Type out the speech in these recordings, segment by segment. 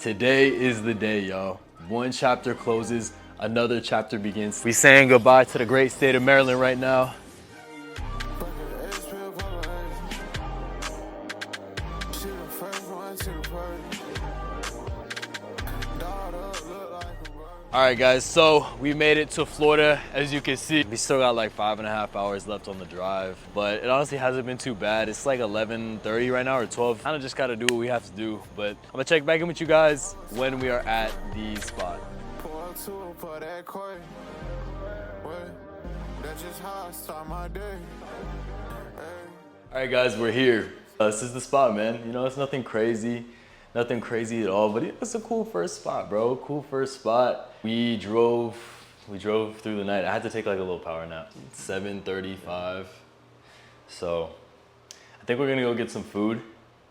Today is the day, y'all. One chapter closes, another chapter begins. We saying goodbye to the great state of Maryland right now. All right, guys, so we made it to Florida. As you can see, we still got like 5.5 hours left on the drive, but it honestly hasn't been too bad. It's like 11:30 right now, or 12. Kind of just gotta do what we have to do, but I'm gonna check back in with you guys when we are at the spot. All right, guys, we're here. This is the spot, man. You know, it's nothing crazy at all, but it's a cool first spot, bro. Cool first spot. We drove through the night. I had to take like a little power nap. 7:35. So I think we're gonna go get some food,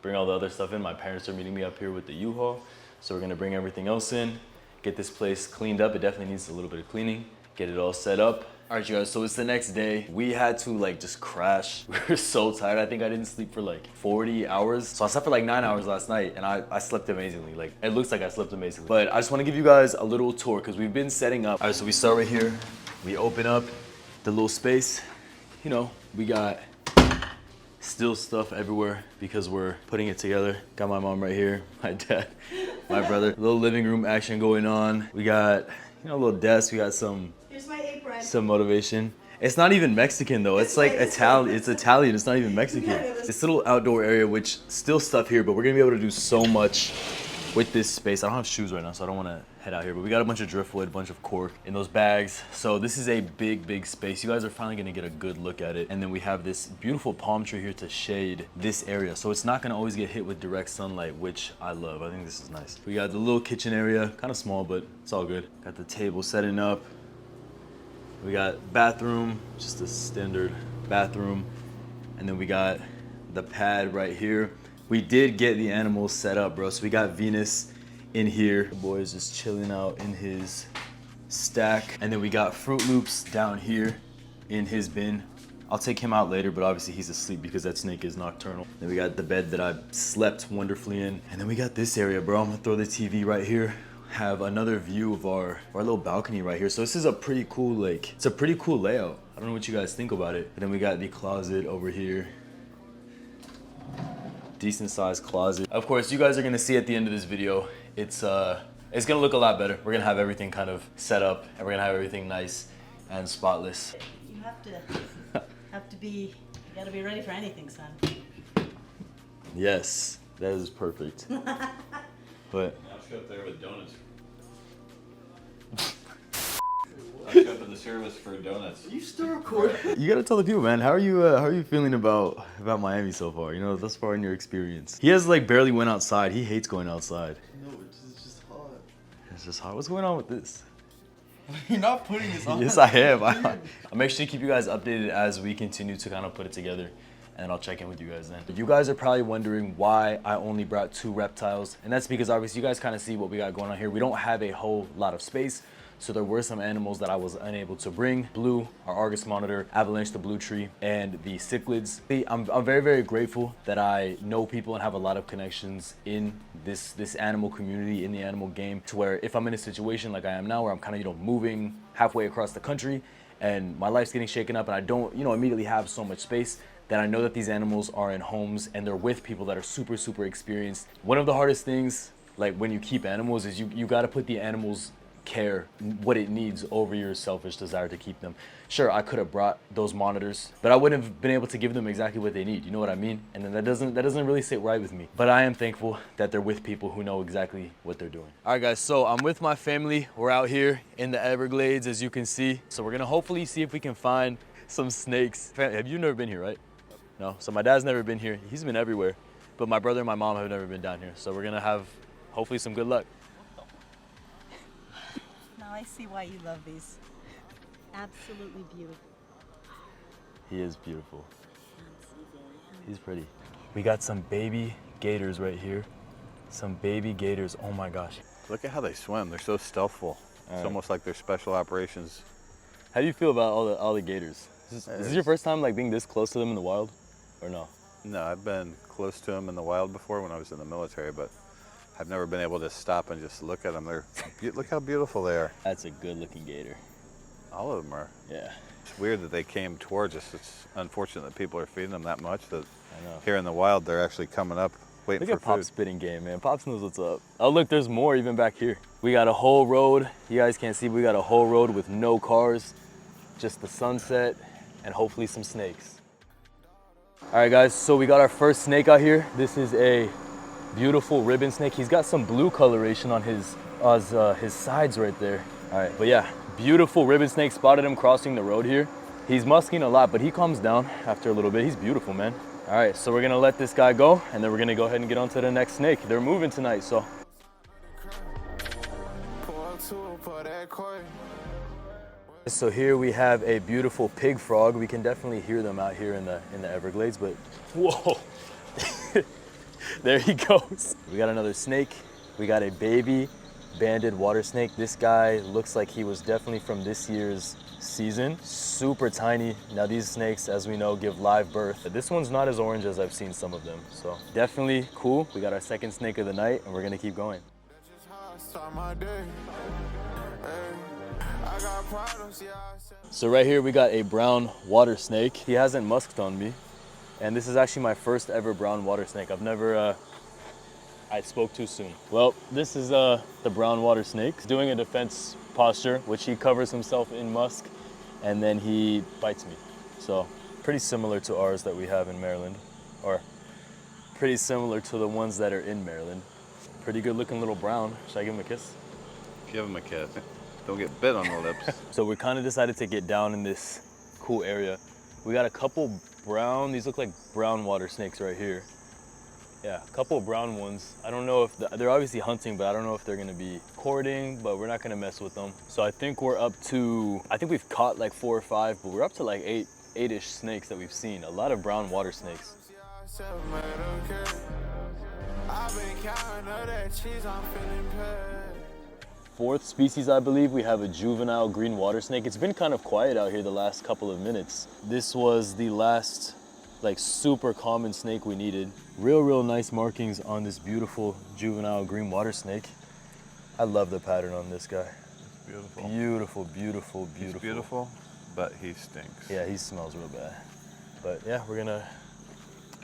bring all the other stuff in. My parents are meeting me up here with the U-Haul. So we're gonna bring everything else in, get this place cleaned up. It definitely needs a little bit of cleaning, get it all set up. All right, you guys, so it's the next day. We had to like just crash. We were so tired. I think I didn't sleep for like 40 hours. So I slept for like 9 hours last night, and I slept amazingly. Like, it looks like I slept amazingly. But I just wanna give you guys a little tour because we've been setting up. All right, so we start right here. We open up the little space. You know, we got still stuff everywhere because we're putting it together. Got my mom right here, my dad, my brother. A little living room action going on. We got, you know, a little desk. We got some motivation. It's not even Mexican though. It's like Italian. It's Italian. It's not even Mexican. This little outdoor area, which still stuff here, but we're gonna be able to do so much with this space. I don't have shoes right now, so I don't want to head out here, but we got a bunch of driftwood, a bunch of cork in those bags. So this is a big space. You guys are finally gonna get a good look at it. And then we have this beautiful palm tree here to shade this area. So it's not gonna always get hit with direct sunlight, which I love. I think this is nice. We got the little kitchen area, kind of small, but it's all good. Got the table setting up. We got bathroom, just a standard bathroom. And then we got the pad right here. We did get the animals set up, bro. So we got Venus in here. The boy is just chilling out in his stack. And then we got Fruit Loops down here in his bin. I'll take him out later, but obviously he's asleep because that snake is nocturnal. Then we got the bed that I slept wonderfully in. And then we got this area, bro. I'm gonna throw the TV right here. Have another view of our little balcony right here. So this is a pretty cool, like, it's a pretty cool layout. I don't know what you guys think about it. And then we got the closet over here. Decent sized closet. Of course, you guys are gonna see at the end of this video, it's gonna look a lot better. We're gonna have everything kind of set up, and we're gonna have everything nice and spotless. You have to be, you gotta be ready for anything, son. Yes, that is perfect. But I'll show up there with donuts. I'll show up at the service for donuts. you still recording? You gotta tell the people, man. How are you feeling about Miami so far? You know, thus far in your experience. He has like barely went outside. He hates going outside. No, it's just hot. It's just hot. What's going on with this? You're not putting this on. Yes, I am. I'll make sure to keep you guys updated as we continue to kind of put it together. And I'll check in with you guys then. You guys are probably wondering why I only brought 2 reptiles. And that's because obviously you guys kind of see what we got going on here. We don't have a whole lot of space. So there were some animals that I was unable to bring. Blue, our Argus monitor, Avalanche the blue tree, and the cichlids. I'm very grateful that I know people and have a lot of connections in this animal community, in the animal game, to where if I'm in a situation like I am now, where I'm kind of, you know, moving halfway across the country and my life's getting shaken up and I don't, you know, immediately have so much space, that I know that these animals are in homes and they're with people that are super experienced. One of the hardest things, like when you keep animals, is you gotta put the animals' care, what it needs, over your selfish desire to keep them. Sure, I could have brought those monitors, but I wouldn't have been able to give them exactly what they need. You know what I mean? And then that doesn't really sit right with me. But I am thankful that they're with people who know exactly what they're doing. All right, guys, so I'm with my family. We're out here in the Everglades, as you can see. So we're gonna hopefully see if we can find some snakes. Have you never been here, right? No, so my dad's never been here. He's been everywhere, but my brother and my mom have never been down here. So we're gonna have hopefully some good luck. Now I see why you love these. Absolutely beautiful. He is beautiful. He's pretty. We got some baby gators right here. Some baby gators, oh my gosh. Look at how they swim. They're so stealthful. It's almost like they're special operations. How do you feel about all the gators? Is this your first time like being this close to them in the wild, or no? No, I've been close to them in the wild before when I was in the military, but I've never been able to stop and just look at them. Look how beautiful they are. That's a good looking gator. All of them are. Yeah. It's weird that they came towards us. It's unfortunate that people are feeding them that much. That I know. here in the wild, they're actually coming up, waiting Look for at Pop's food. spitting game, man. Pops knows what's up. Oh, look, there's more even back here. We got a whole road. You guys can't see, but we got a whole road with no cars, just the sunset, and hopefully some snakes. All right, guys, so we got our first snake out here. This is a beautiful ribbon snake. He's got some blue coloration on his sides right there. All right, but yeah, beautiful ribbon snake. Spotted him crossing the road here. He's musking a lot, but he calms down after a little bit. He's beautiful, man. All right, so we're gonna let this guy go, and then we're gonna go ahead and get on to the next snake. They're moving tonight, so. So here we have a beautiful pig frog. We can definitely hear them out here in the Everglades, but whoa, there he goes. We got another snake. We got a baby banded water snake. This guy looks like he was definitely from this year's season. Super tiny. Now these snakes, as we know, give live birth. This one's not as orange as I've seen some of them, so definitely cool. We got our second snake of the night, and we're gonna keep going. So right here we got a brown water snake. He hasn't musked on me, and this is actually my first ever brown water snake. I've never, I spoke too soon. Well, this is the brown water snake. He's doing a defense posture, which he covers himself in musk, and then he bites me. So pretty similar to ours that we have in Maryland, or pretty similar to the ones that are in Maryland. Pretty good looking little brown. Should I give him a kiss? Give them a kiss. Don't get bit on the lips. So we kind of decided to get down in this cool area. We got a couple brown, these look like brown water snakes right here. Yeah, a couple brown ones. I don't know if, they're obviously hunting, but I don't know if they're gonna be courting, but we're not gonna mess with them. So I think we're up to, I think we've caught like 4 or 5, but we're up to like 8-ish snakes that we've seen. A lot of brown water snakes. Fourth species, I believe, we have a juvenile green water snake. It's been kind of quiet out here the last couple of minutes. This was the last like super common snake we needed. Real nice markings on this beautiful juvenile green water snake. I love the pattern on this guy. It's beautiful. Beautiful. He's beautiful, but he stinks. Yeah, he smells real bad. But yeah, we're gonna.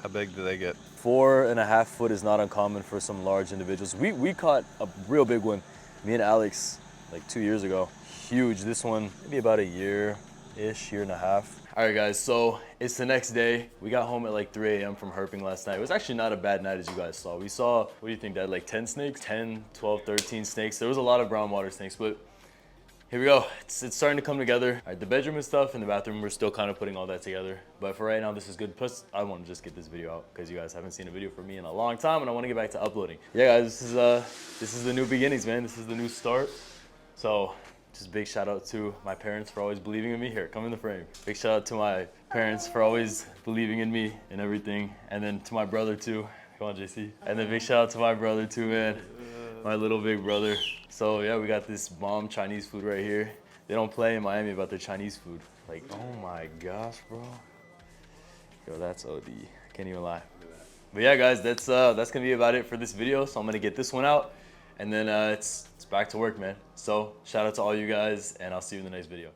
How big do they get? 4.5 foot is not uncommon for some large individuals. We caught a real big one. Me and Alex, like 2 years ago. Huge. This one, maybe about a year-ish, year and a half. All right, guys, so it's the next day. We got home at like 3 a.m. from herping last night. It was actually not a bad night, as you guys saw. We saw, what do you think, Dad, like 10 snakes? 10, 12, 13 snakes. There was a lot of brown water snakes, but here we go. It's starting to come together. All right, the bedroom and stuff and the bathroom, we're still kind of putting all that together. But for right now, this is good. Plus, I want to just get this video out because you guys haven't seen a video from me in a long time, and I want to get back to uploading. Yeah, guys, this is the new beginnings, man. This is the new start. So just big shout out to my parents for always believing in me. Here, come in the frame. Big shout out to my parents for always believing in me and everything. And then to my brother too. Come on, JC. And then big shout out to my brother too, man. My little big brother. So yeah, we got this bomb Chinese food right here. They don't play in Miami about their Chinese food. Like, oh my gosh, bro. Yo, that's OD. I can't even lie. But yeah, guys, that's gonna be about it for this video. So I'm gonna get this one out, and then it's back to work, man. So shout out to all you guys, and I'll see you in the next video.